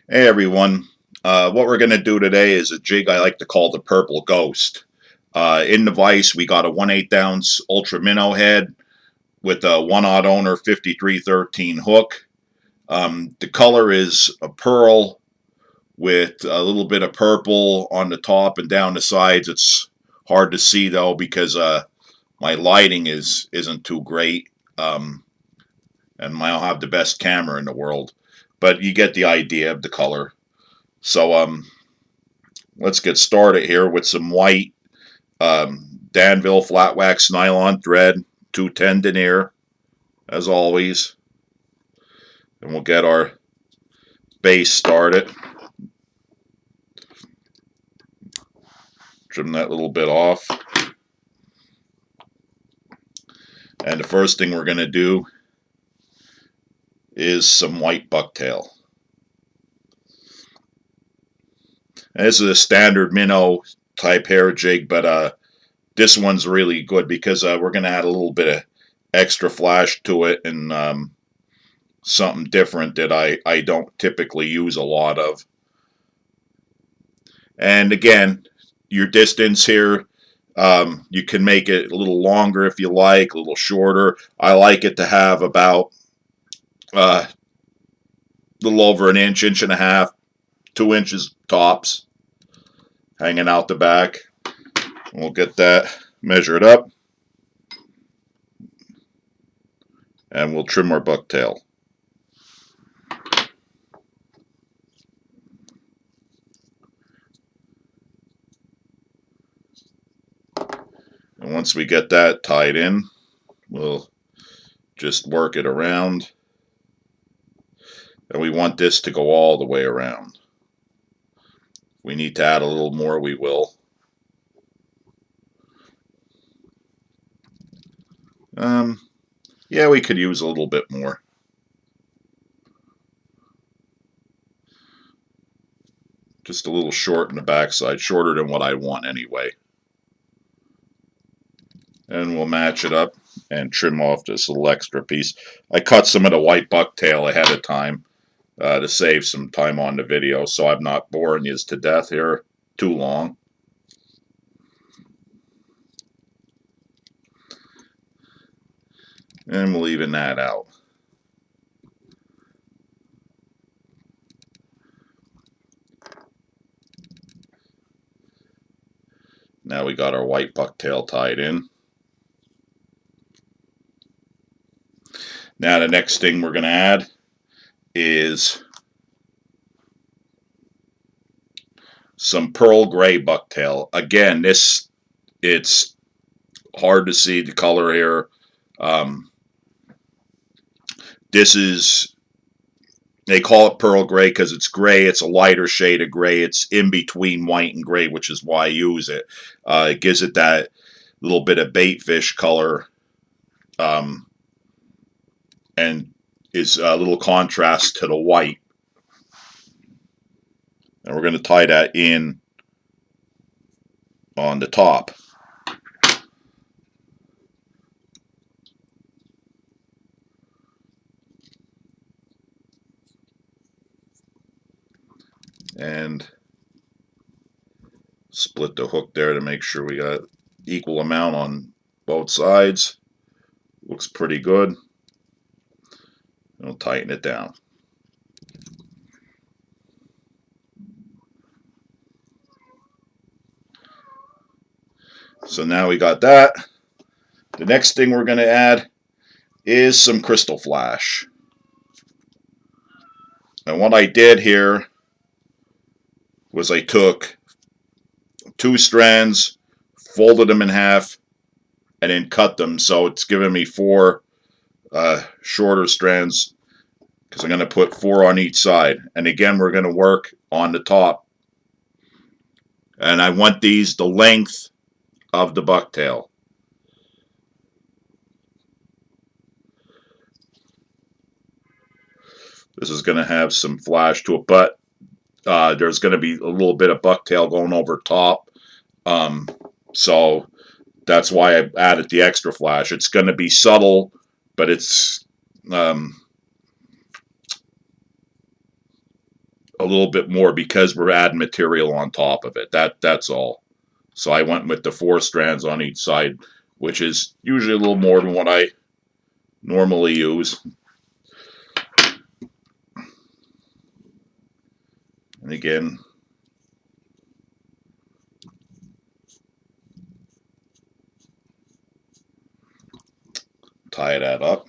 Hey everyone, what we're going to do today is a jig I like to call the Purple Ghost. In the vise we got a 1/8 ounce Ultra Minnow head with a 1/0 owner 5313 hook. The color is a pearl with a little bit of purple on the top and down the sides. It's hard to see though because my lighting isn't too great, and I don't have the best camera in the world, but you get the idea of the color. So let's get started here with some white Danville flat wax nylon thread, 210 denier, as always. And we'll get our base started. Trim that little bit off. And the first thing we're going to do is some white bucktail. And this is a standard minnow type hair jig, but this one's really good because we're going to add a little bit of extra flash to it and something different that I don't typically use a lot of. And again, your distance here, you can make it a little longer if you like, a little shorter. I like it to have about a little over an inch, inch and a half, 2 inches tops hanging out the back. We'll get that measured up and we'll trim our bucktail. And once we get that tied in, we'll just work it around. And we want this to go all the way around. If we need to add a little more, we will. Yeah, we could use a little bit more. Just a little short in the backside, shorter than what I want anyway. And we'll match it up and trim off this little extra piece. I cut some of the white bucktail ahead of time to save some time on the video, so I'm not boring you to death here too long. And we'll even that out. Now we got our white bucktail tied in. Now the next thing we're going to add is some pearl gray bucktail. Again, it's hard to see the color here. This is, they call it pearl gray because it's gray. It's a lighter shade of gray. It's in between white and gray, which is why I use it. It gives it that little bit of bait fish color, and is a little contrast to the white. And we're going to tie that in on the top. And split the hook there to make sure we got equal amount on both sides. Looks pretty good. And we'll tighten it down. So now we got that. The next thing we're going to add is some Krystal flash. And what I did here was I took 2 strands, folded them in half, and then cut them, so it's giving me 4 shorter strands because I'm going to put 4 on each side. And again, we're going to work on the top. And I want these the length of the bucktail. This is going to have some flash to it, but there's going to be a little bit of bucktail going over top. So that's why I added the extra flash. It's going to be subtle, but it's a little bit more because we're adding material on top of it. That's all. So I went with the 4 strands on each side, which is usually a little more than what I normally use. And again, tie that up.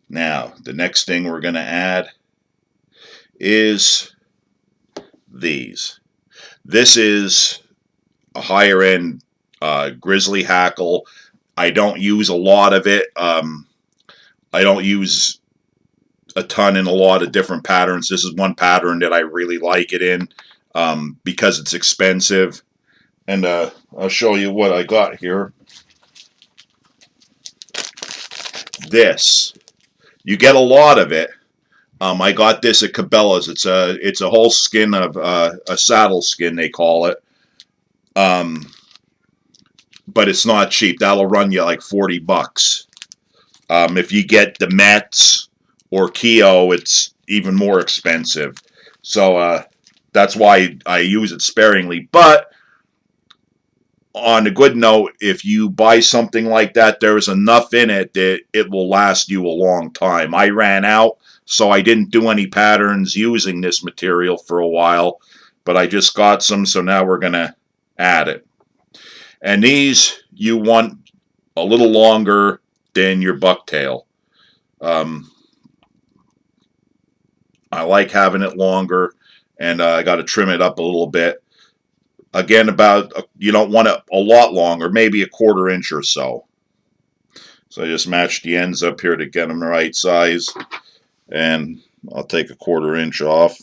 Now, the next thing we're going to add is these. This is a higher end Grizzly Hackle. I don't use a lot of it. I don't use a ton in a lot of different patterns. This is one pattern that I really like it in because it's expensive. And I'll show you what I got here. This. You get a lot of it. I got this at Cabela's. It's a whole skin of a saddle skin, they call it. But it's not cheap. That'll run you like 40 bucks. If you get the Mets or Keo, it's even more expensive. So that's why I use it sparingly. But on a good note, if you buy something like that, there's enough in it that it will last you a long time. I ran out, so I didn't do any patterns using this material for a while, but I just got some, so now we're going to add it. And these you want a little longer than your bucktail. I like having it longer, and I got to trim it up a little bit. Again, you don't want it a lot longer, maybe a 1/4 inch or so. So I just matched the ends up here to get them the right size, and I'll take a 1/4 inch off.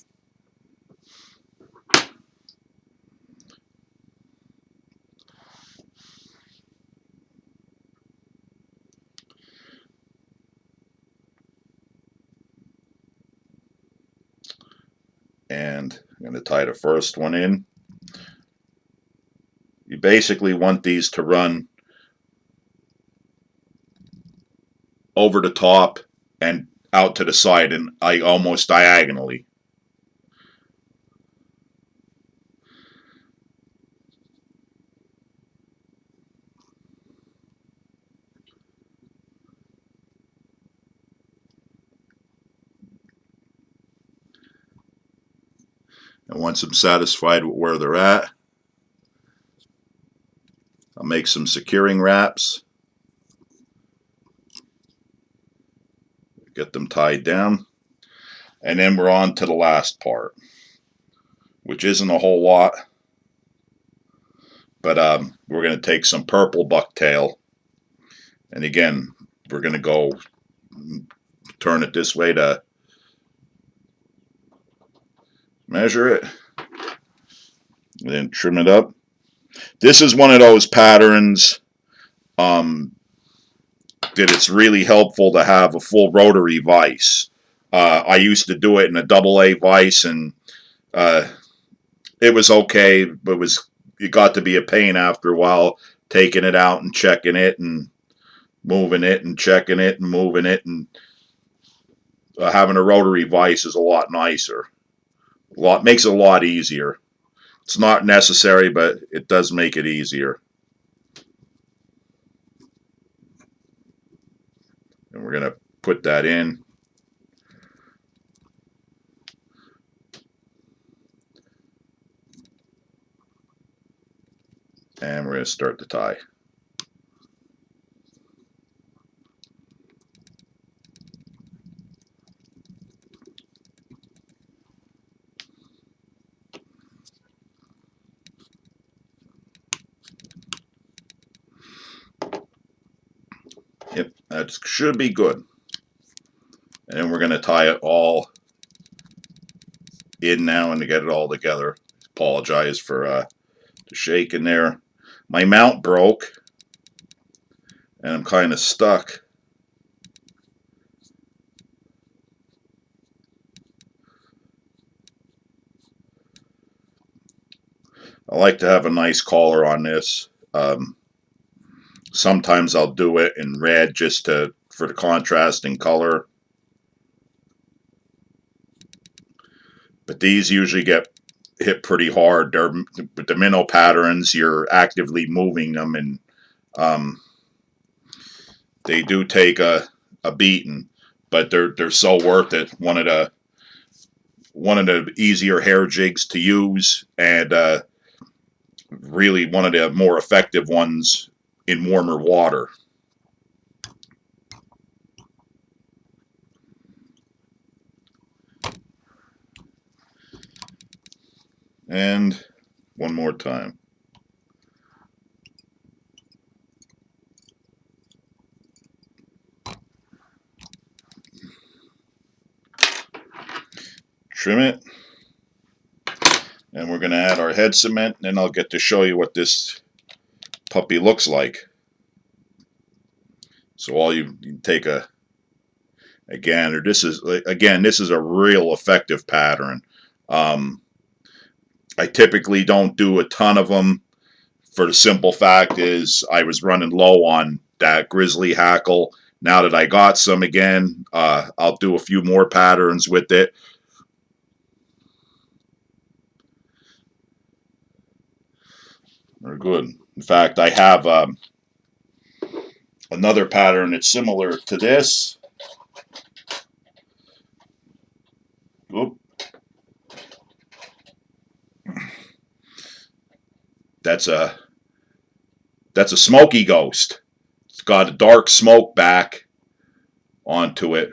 And I'm going to tie the first one in. You basically want these to run over the top and out to the side, and almost diagonally. And once I'm satisfied with where they're at, I'll make some securing wraps. Get them tied down. And then we're on to the last part, which isn't a whole lot. But we're going to take some purple bucktail. And again, we're going to go turn it this way to measure it. And then trim it up. This is one of those patterns that it's really helpful to have a full rotary vise. I used to do it in a AA vise, and it was okay, but it got to be a pain after a while, taking it out and checking it and moving it and checking it and moving it, and having a rotary vise is a lot nicer. Makes it a lot easier. It's not necessary, but it does make it easier. And we're going to put that in. And we're going to start the tie. Yep, that should be good. And then we're going to tie it all in now and to get it all together. Apologize for the shake in there. My mount broke, and I'm kind of stuck. I like to have a nice collar on this. Sometimes I'll do it in red just for the contrasting color. but these usually get hit pretty hard. With the minnow patterns, you're actively moving them, and they do take a beating, but they're so worth it. One of the easier hair jigs to use, and really one of the more effective ones in warmer water. And one more time. Trim it. And we're going to add our head cement, and then I'll get to show you what this puppy looks like. So all you take a gander. This is a real effective pattern. I typically don't do a ton of them, for the simple fact is I was running low on that Grizzly Hackle. Now that I got some again, I'll do a few more patterns with it. They're good. In fact, I have another pattern that's similar to this. Oop. That's a smoky ghost. It's got a dark smoke back onto it,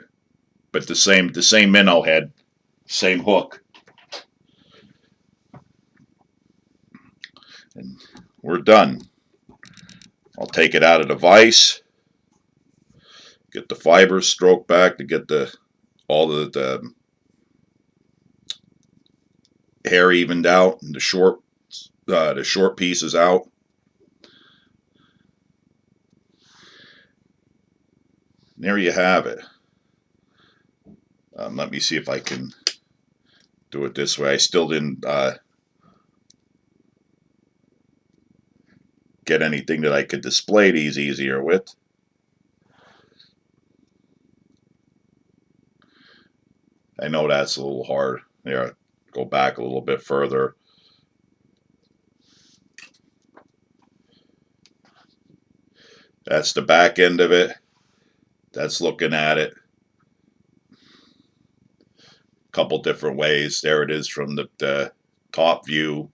but the same minnow head, same hook. And we're done. I'll take it out of the vise, get the fibers stroked back to get all the hair evened out, and the short pieces out. And there you have it. Let me see if I can do it this way. I still didn't get anything that I could display these easier with. I know that's a little hard. There, go back a little bit further. That's the back end of it. That's looking at it a couple different ways. There it is from the top view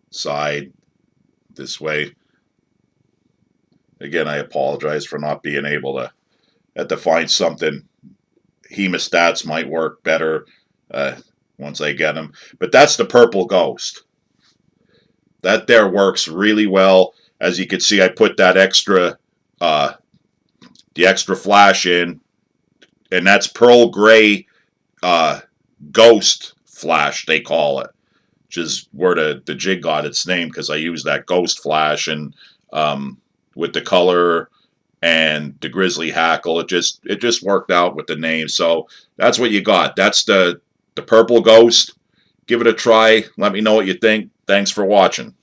side this way. Again, I apologize for not being able to have to find something. Hemostats might work better once I get them. But that's the purple ghost. That there works really well. As you can see, I put that extra the extra flash in, and that's pearl gray ghost flash, they call it, which is where the jig got its name, because I used that ghost flash, and with the color and the Grizzly Hackle, it just worked out with the name. So that's what you got. That's the purple ghost. Give it a try. Let me know what you think. Thanks for watching.